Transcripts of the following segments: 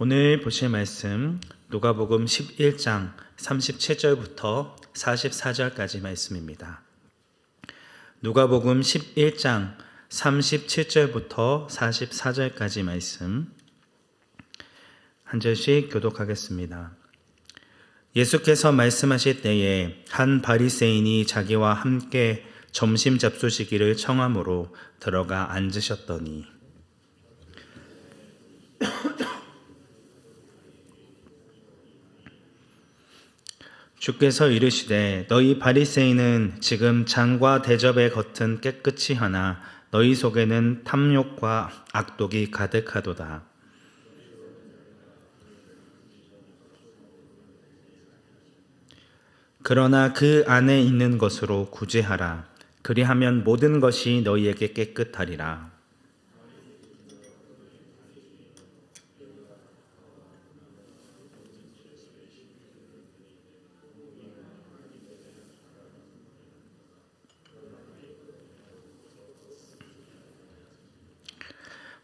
오늘 보실 말씀 누가복음 11장 37절부터 44절까지 말씀입니다. 누가복음 11장 37절부터 44절까지 말씀 한 절씩 교독하겠습니다. 예수께서 말씀하실 때에 한 바리새인이 자기와 함께 점심 잡수시기를 청함으로 들어가 앉으셨더니 주께서 이르시되 너희 바리새인은 지금 잔과 대접의 겉은 깨끗이 하나 너희 속에는 탐욕과 악독이 가득하도다. 그러나 그 안에 있는 것으로 구제하라. 그리하면 모든 것이 너희에게 깨끗하리라.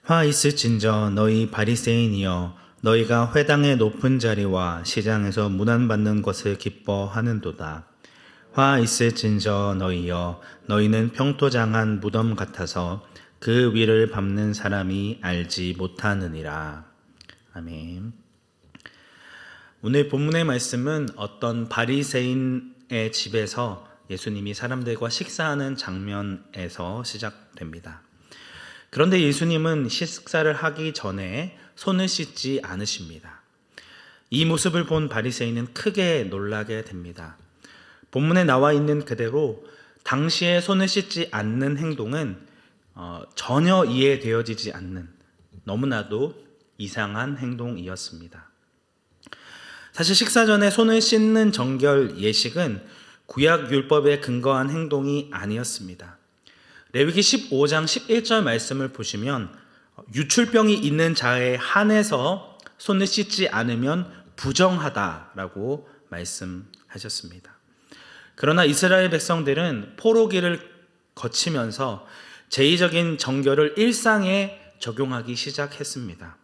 화 있을진저 너희 바리새인이여 너희가 회당의 높은 자리와 시장에서 문안받는 것을 기뻐하는도다. 화 있을진저 너희여 너희는 평토장한 무덤 같아서 그 위를 밟는 사람이 알지 못하느니라. 아멘. 오늘 본문의 말씀은 어떤 바리새인의 집에서 예수님이 사람들과 식사하는 장면에서 시작됩니다. 그런데 예수님은 식사를 하기 전에 손을 씻지 않으십니다. 이 모습을 본 바리새인은 크게 놀라게 됩니다. 본문에 나와 있는 그대로 당시에 손을 씻지 않는 행동은 전혀 이해되어지지 않는 너무나도 이상한 행동이었습니다. 사실 식사 전에 손을 씻는 정결 예식은 구약 율법에 근거한 행동이 아니었습니다. 레위기 15장 11절 말씀을 보시면 유출병이 있는 자에 한해서 손을 씻지 않으면 부정하다라고 말씀하셨습니다. 그러나 이스라엘 백성들은 포로기를 거치면서 제의적인 정결을 일상에 적용하기 시작했습니다.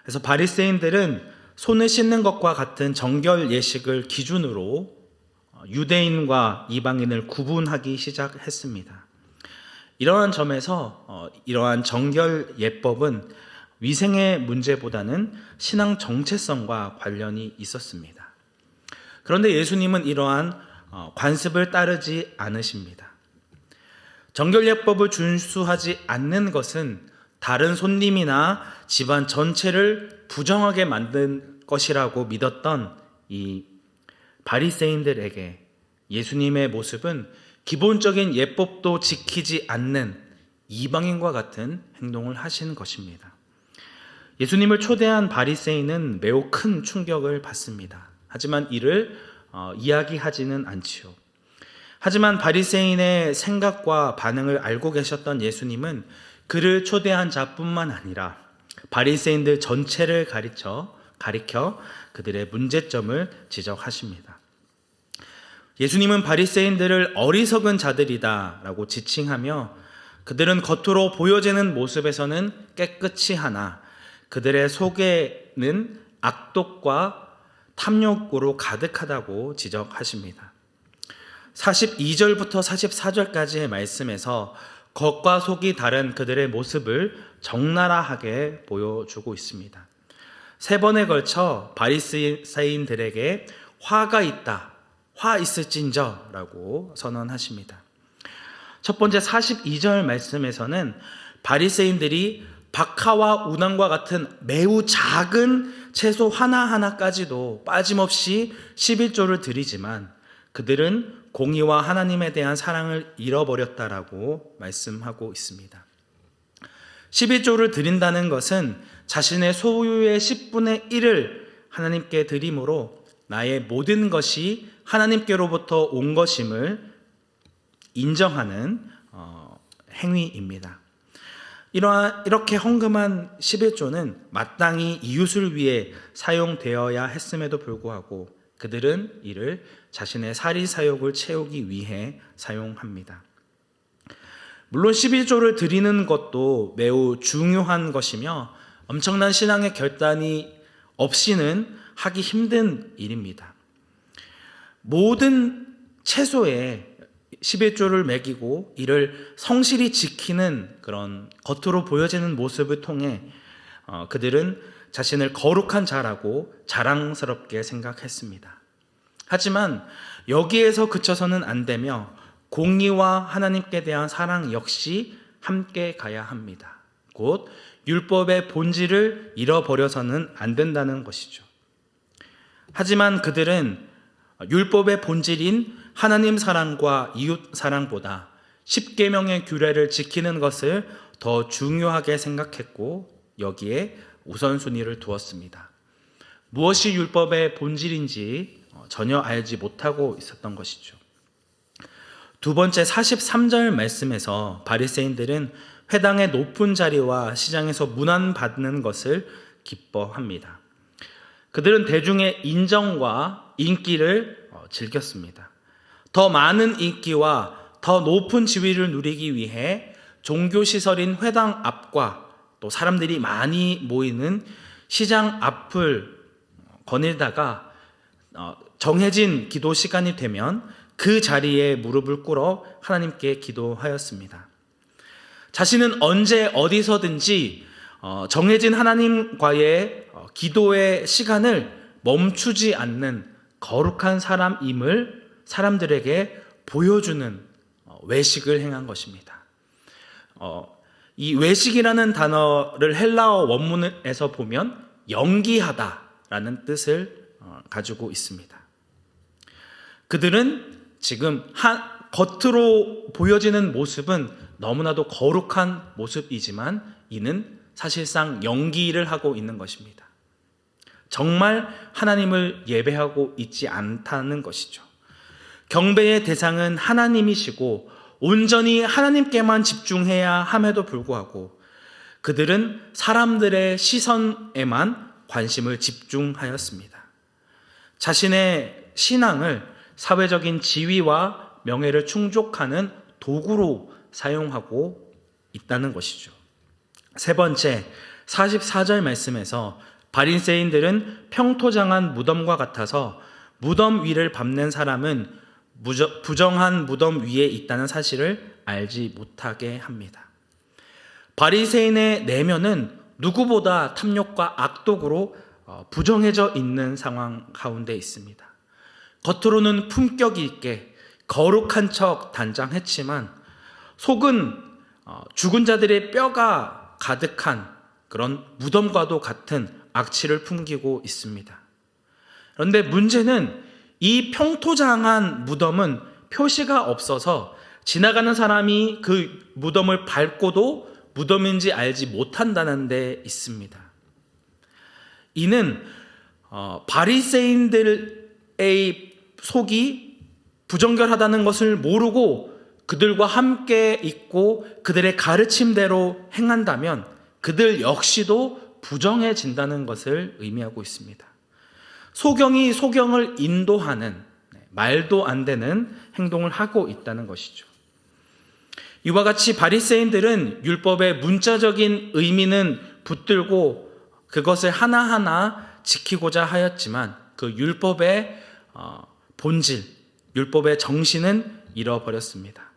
그래서 바리새인들은 손을 씻는 것과 같은 정결 예식을 기준으로 유대인과 이방인을 구분하기 시작했습니다. 이러한 점에서 이러한 정결 예법은 위생의 문제보다는 신앙 정체성과 관련이 있었습니다. 그런데 예수님은 이러한 관습을 따르지 않으십니다. 정결 예법을 준수하지 않는 것은 다른 손님이나 집안 전체를 부정하게 만든 것이라고 믿었던 이 바리새인들에게 예수님의 모습은 기본적인 예법도 지키지 않는 이방인과 같은 행동을 하신 것입니다. 예수님을 초대한 바리새인은 매우 큰 충격을 받습니다. 하지만 이를 이야기하지는 않지요. 하지만 바리새인의 생각과 반응을 알고 계셨던 예수님은 그를 초대한 자뿐만 아니라 바리새인들 전체를 가리켜 그들의 문제점을 지적하십니다. 예수님은 바리새인들을 어리석은 자들이다 라고 지칭하며 그들은 겉으로 보여지는 모습에서는 깨끗이 하나 그들의 속에는 악독과 탐욕으로 가득하다고 지적하십니다. 42절부터 44절까지의 말씀에서 겉과 속이 다른 그들의 모습을 적나라하게 보여주고 있습니다. 3번에 걸쳐 바리새인들에게 화가 있다, 화 있을진저 라고 선언하십니다. 첫 번째 42절 말씀에서는 바리새인들이 박하와 우낭과 같은 매우 작은 채소 하나하나까지도 빠짐없이 11조를 드리지만 그들은 공의와 하나님에 대한 사랑을 잃어버렸다라고 말씀하고 있습니다. 11조를 드린다는 것은 자신의 소유의 10분의 1을 하나님께 드림으로 나의 모든 것이 하나님께로부터 온 것임을 인정하는 행위입니다. 이렇게 헌금한 11조는 마땅히 이웃을 위해 사용되어야 했음에도 불구하고 그들은 이를 자신의 사리사욕을 채우기 위해 사용합니다. 물론 11조를 드리는 것도 매우 중요한 것이며 엄청난 신앙의 결단이 없이는 하기 힘든 일입니다. 모든 채소에 11조를 매기고 이를 성실히 지키는 그런 겉으로 보여지는 모습을 통해 그들은 자신을 거룩한 자라고 자랑스럽게 생각했습니다. 하지만 여기에서 그쳐서는 안 되며 공의와 하나님께 대한 사랑 역시 함께 가야 합니다. 곧 율법의 본질을 잃어버려서는 안 된다는 것이죠. 하지만 그들은 율법의 본질인 하나님 사랑과 이웃 사랑보다 십계명의 규례를 지키는 것을 더 중요하게 생각했고 여기에 우선순위를 두었습니다. 무엇이 율법의 본질인지 전혀 알지 못하고 있었던 것이죠. 두 번째 43절 말씀에서 바리새인들은 회당의 높은 자리와 시장에서 문안받는 것을 기뻐합니다. 그들은 대중의 인정과 인기를 즐겼습니다. 더 많은 인기와 더 높은 지위를 누리기 위해 종교시설인 회당 앞과 또 사람들이 많이 모이는 시장 앞을 거닐다가 정해진 기도 시간이 되면 그 자리에 무릎을 꿇어 하나님께 기도하였습니다. 자신은 언제 어디서든지 정해진 하나님과의 기도의 시간을 멈추지 않는 거룩한 사람임을 사람들에게 보여주는 외식을 행한 것입니다. 이 외식이라는 단어를 헬라어 원문에서 보면 연기하다라는 뜻을 가지고 있습니다. 그들은 지금 겉으로 보여지는 모습은 너무나도 거룩한 모습이지만 이는 사실상 연기를 하고 있는 것입니다. 정말 하나님을 예배하고 있지 않다는 것이죠. 경배의 대상은 하나님이시고 온전히 하나님께만 집중해야 함에도 불구하고 그들은 사람들의 시선에만 관심을 집중하였습니다. 자신의 신앙을 사회적인 지위와 명예를 충족하는 도구로 사용하고 있다는 것이죠. 세 번째 44절 말씀에서 바리새인들은 평토장한 무덤과 같아서 무덤 위를 밟는 사람은 부정한 무덤 위에 있다는 사실을 알지 못하게 합니다. 바리새인의 내면은 누구보다 탐욕과 악독으로 부정해져 있는 상황 가운데 있습니다. 겉으로는 품격 있게 거룩한 척 단장했지만 속은 죽은 자들의 뼈가 가득한 그런 무덤과도 같은 악취를 풍기고 있습니다. 그런데 문제는 이 평토장한 무덤은 표시가 없어서 지나가는 사람이 그 무덤을 밟고도 무덤인지 알지 못한다는 데 있습니다. 이는 바리새인들의 속이 부정결하다는 것을 모르고 그들과 함께 있고 그들의 가르침대로 행한다면 그들 역시도 부정해진다는 것을 의미하고 있습니다. 소경이 소경을 인도하는 말도 안 되는 행동을 하고 있다는 것이죠. 이와 같이 바리새인들은 율법의 문자적인 의미는 붙들고 그것을 하나하나 지키고자 하였지만 그 율법의 본질, 율법의 정신은 잃어버렸습니다.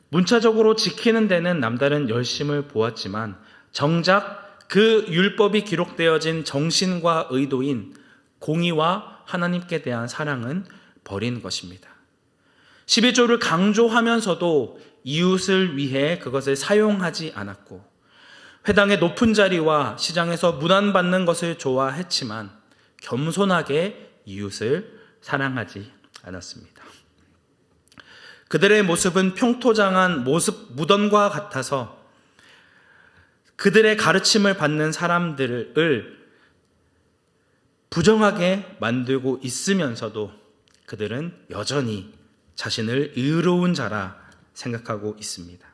문자적으로 지키는 데는 남다른 열심을 보았지만 정작 그 율법이 기록되어진 정신과 의도인 공의와 하나님께 대한 사랑은 버린 것입니다. 11조를 강조하면서도 이웃을 위해 그것을 사용하지 않았고 회당의 높은 자리와 시장에서 문안받는 것을 좋아했지만 겸손하게 이웃을 사랑하지 않았습니다. 그들의 모습은 평토장한 무덤과 같아서 그들의 가르침을 받는 사람들을 부정하게 만들고 있으면서도 그들은 여전히 자신을 의로운 자라 생각하고 있습니다.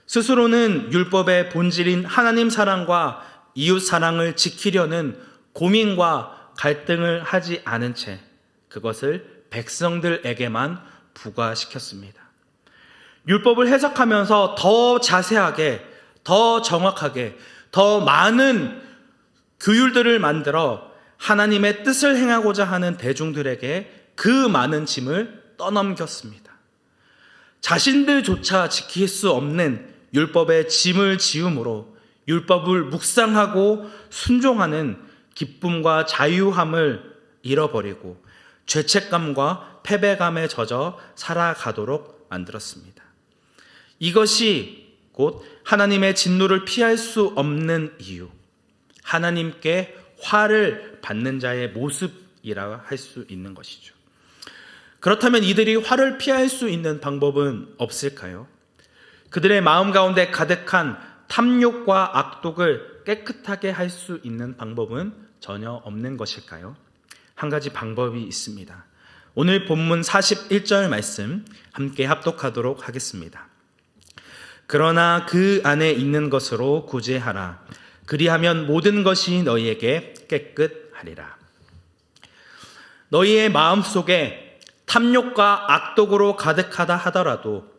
스스로는 율법의 본질인 하나님 사랑과 이웃 사랑을 지키려는 고민과 갈등을 하지 않은 채 그것을 백성들에게만 부과시켰습니다. 율법을 해석하면서 더 자세하게, 더 정확하게, 더 많은 규율들을 만들어 하나님의 뜻을 행하고자 하는 대중들에게 그 많은 짐을 떠넘겼습니다. 자신들조차 지킬 수 없는 율법의 짐을 지음으로 율법을 묵상하고 순종하는 기쁨과 자유함을 잃어버리고 죄책감과 패배감에 젖어 살아가도록 만들었습니다. 이것이 곧 하나님의 진노를 피할 수 없는 이유, 하나님께 화를 받는 자의 모습이라 할 수 있는 것이죠. 그렇다면 이들이 화를 피할 수 있는 방법은 없을까요? 그들의 마음 가운데 가득한 탐욕과 악독을 깨끗하게 할 수 있는 방법은 전혀 없는 것일까요? 한 가지 방법이 있습니다. 오늘 본문 41절 말씀 함께 합독하도록 하겠습니다. 그러나 그 안에 있는 것으로 구제하라. 그리하면 모든 것이 너희에게 깨끗하리라. 너희의 마음속에 탐욕과 악독으로 가득하다 하더라도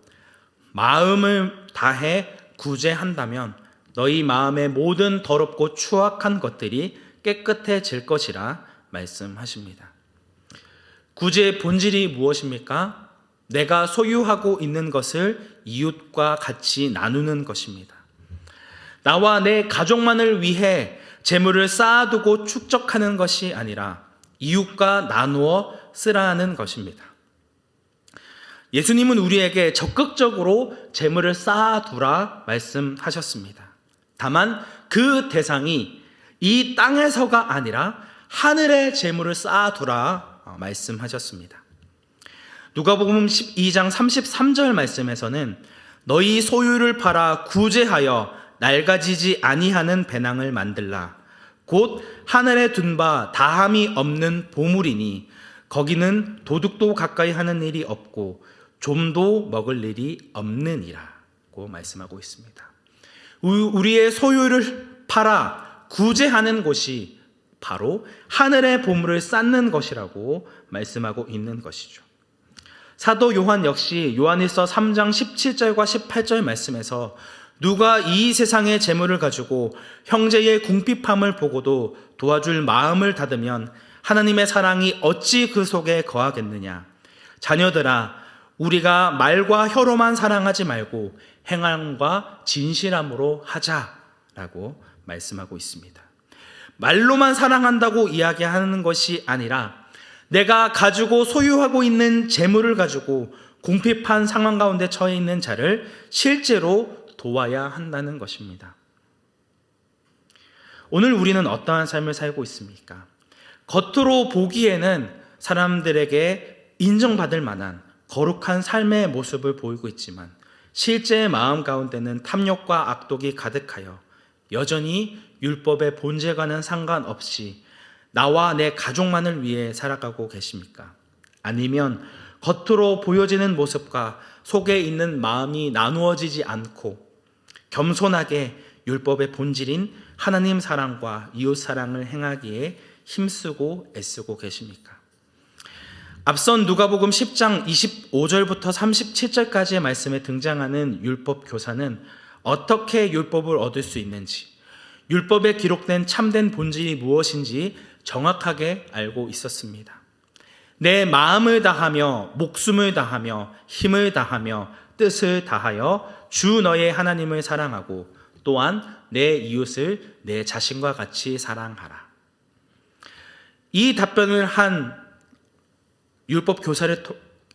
마음을 다해 구제한다면 너희 마음의 모든 더럽고 추악한 것들이 깨끗해질 것이라 말씀하십니다. 구제의 본질이 무엇입니까? 내가 소유하고 있는 것을 이웃과 같이 나누는 것입니다. 나와 내 가족만을 위해 재물을 쌓아두고 축적하는 것이 아니라 이웃과 나누어 쓰라는 것입니다. 예수님은 우리에게 적극적으로 재물을 쌓아두라 말씀하셨습니다. 다만 그 대상이 이 땅에서가 아니라 하늘의 재물을 쌓아두라 말씀하셨습니다. 누가복음 12장 33절 말씀에서는 너희 소유를 팔아 구제하여 낡아지지 아니하는 배낭을 만들라. 곧 하늘에 둔 바 다함이 없는 보물이니 거기는 도둑도 가까이 하는 일이 없고 좀도 먹을 일이 없느니라고 말씀하고 있습니다. 우리의 소유를 팔아 구제하는 곳이 바로 하늘의 보물을 쌓는 것이라고 말씀하고 있는 것이죠. 사도 요한 역시 요한일서 3장 17절과 18절 말씀에서 누가 이 세상의 재물을 가지고 형제의 궁핍함을 보고도 도와줄 마음을 닫으면 하나님의 사랑이 어찌 그 속에 거하겠느냐. 자녀들아, 우리가 말과 혀로만 사랑하지 말고 행함과 진실함으로 하자라고 말씀하고 있습니다. 말로만 사랑한다고 이야기하는 것이 아니라 내가 가지고 소유하고 있는 재물을 가지고 궁핍한 상황 가운데 처해 있는 자를 실제로 도와야 한다는 것입니다. 오늘 우리는 어떠한 삶을 살고 있습니까? 겉으로 보기에는 사람들에게 인정받을 만한 거룩한 삶의 모습을 보이고 있지만 실제 마음 가운데는 탐욕과 악독이 가득하여 여전히 율법의 본질과는 상관없이 나와 내 가족만을 위해 살아가고 계십니까? 아니면 겉으로 보여지는 모습과 속에 있는 마음이 나누어지지 않고 겸손하게 율법의 본질인 하나님 사랑과 이웃 사랑을 행하기에 힘쓰고 애쓰고 계십니까? 앞선 누가복음 10장 25절부터 37절까지의 말씀에 등장하는 율법 교사는 어떻게 율법을 얻을 수 있는지, 율법에 기록된 참된 본질이 무엇인지 정확하게 알고 있었습니다. 내 마음을 다하며 목숨을 다하며 힘을 다하며 뜻을 다하여 주 너의 하나님을 사랑하고 또한 내 이웃을 내 자신과 같이 사랑하라. 이 답변을 한 율법 교사를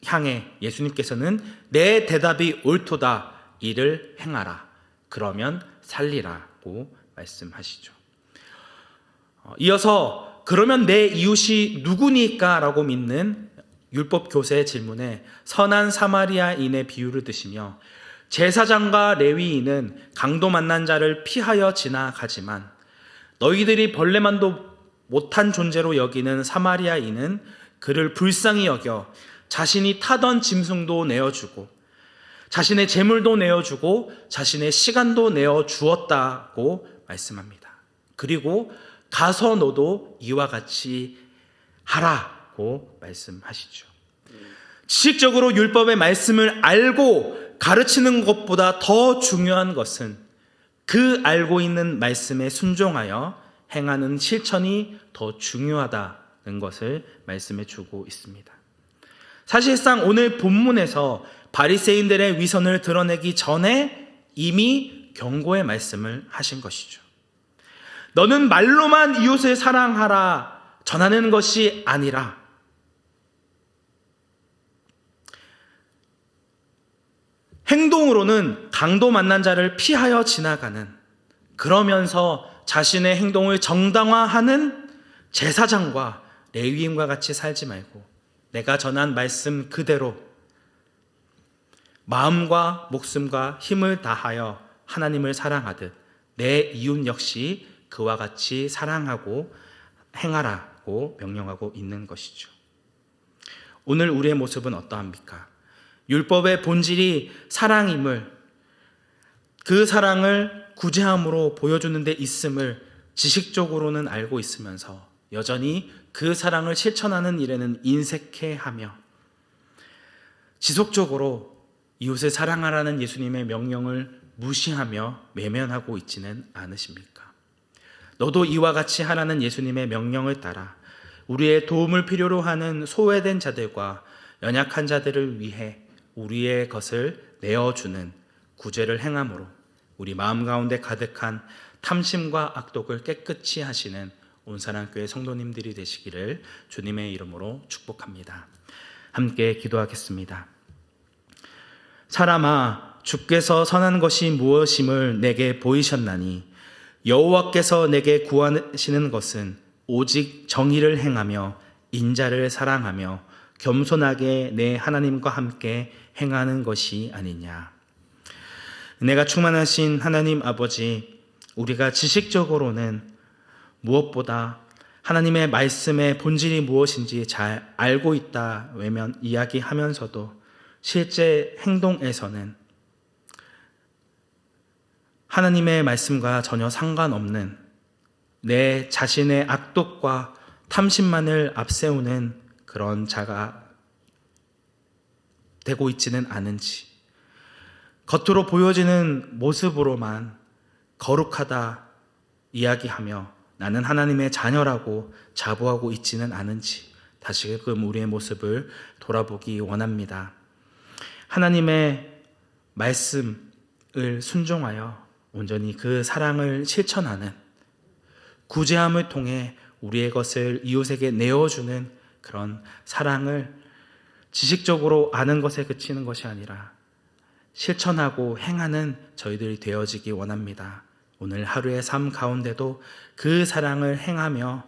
향해 예수님께서는 내 대답이 옳도다, 이를 행하라. 그러면 살리라고 말씀하시죠. 이어서 그러면 내 이웃이 누구니까? 라고 묻는 율법 교사의 질문에 선한 사마리아인의 비유를 드시며 제사장과 레위인은 강도 만난 자를 피하여 지나가지만 너희들이 벌레만도 못한 존재로 여기는 사마리아인은 그를 불쌍히 여겨 자신이 타던 짐승도 내어주고 자신의 재물도 내어주고 자신의 시간도 내어주었다고 말씀합니다. 그리고 가서 너도 이와 같이 하라고 말씀하시죠. 지식적으로 율법의 말씀을 알고 가르치는 것보다 더 중요한 것은 그 알고 있는 말씀에 순종하여 행하는 실천이 더 중요하다는 것을 말씀해 주고 있습니다. 사실상 오늘 본문에서 바리새인들의 위선을 드러내기 전에 이미 경고의 말씀을 하신 것이죠. 너는 말로만 이웃을 사랑하라 전하는 것이 아니라 행동으로는 강도 만난 자를 피하여 지나가는, 그러면서 자신의 행동을 정당화하는 제사장과 레위인과 같이 살지 말고 내가 전한 말씀 그대로 마음과 목숨과 힘을 다하여 하나님을 사랑하듯 내 이웃 역시 그와 같이 사랑하고 행하라고 명령하고 있는 것이죠. 오늘 우리의 모습은 어떠합니까? 율법의 본질이 사랑임을, 그 사랑을 구제함으로 보여주는 데 있음을 지식적으로는 알고 있으면서 여전히 그 사랑을 실천하는 일에는 인색해하며 지속적으로 이웃을 사랑하라는 예수님의 명령을 무시하며 외면하고 있지는 않으십니까? 너도 이와 같이 하라는 예수님의 명령을 따라 우리의 도움을 필요로 하는 소외된 자들과 연약한 자들을 위해 우리의 것을 내어주는 구제를 행함으로 우리 마음 가운데 가득한 탐심과 악독을 깨끗이 하시는 온사랑교회 성도님들이 되시기를 주님의 이름으로 축복합니다. 함께 기도하겠습니다. 사람아, 주께서 선한 것이 무엇임을 내게 보이셨나니 여호와께서 내게 구하시는 것은 오직 정의를 행하며 인자를 사랑하며 겸손하게 내 하나님과 함께 행하는 것이 아니냐. 은혜가 충만하신 하나님 아버지, 우리가 지식적으로는 무엇보다 하나님의 말씀의 본질이 무엇인지 잘 알고 있다 외면 이야기하면서도 실제 행동에서는 하나님의 말씀과 전혀 상관없는 내 자신의 악독과 탐심만을 앞세우는 그런 자가 되고 있지는 않은지, 겉으로 보여지는 모습으로만 거룩하다 이야기하며 나는 하나님의 자녀라고 자부하고 있지는 않은지 다시금 우리의 모습을 돌아보기 원합니다. 하나님의 말씀을 순종하여 온전히 그 사랑을 실천하는, 구제함을 통해 우리의 것을 이웃에게 내어주는 그런 사랑을 지식적으로 아는 것에 그치는 것이 아니라 실천하고 행하는 저희들이 되어지기 원합니다. 오늘 하루의 삶 가운데도 그 사랑을 행하며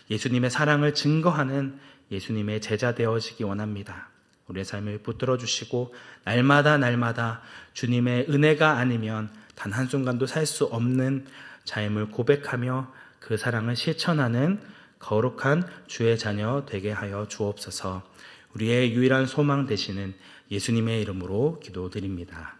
예수님의 사랑을 증거하는 예수님의 제자 되어지기 원합니다. 우리의 삶을 붙들어 주시고 날마다 주님의 은혜가 아니면 단 한순간도 살 수 없는 자임을 고백하며 그 사랑을 실천하는 거룩한 주의 자녀 되게 하여 주옵소서. 우리의 유일한 소망 되시는 예수님의 이름으로 기도드립니다.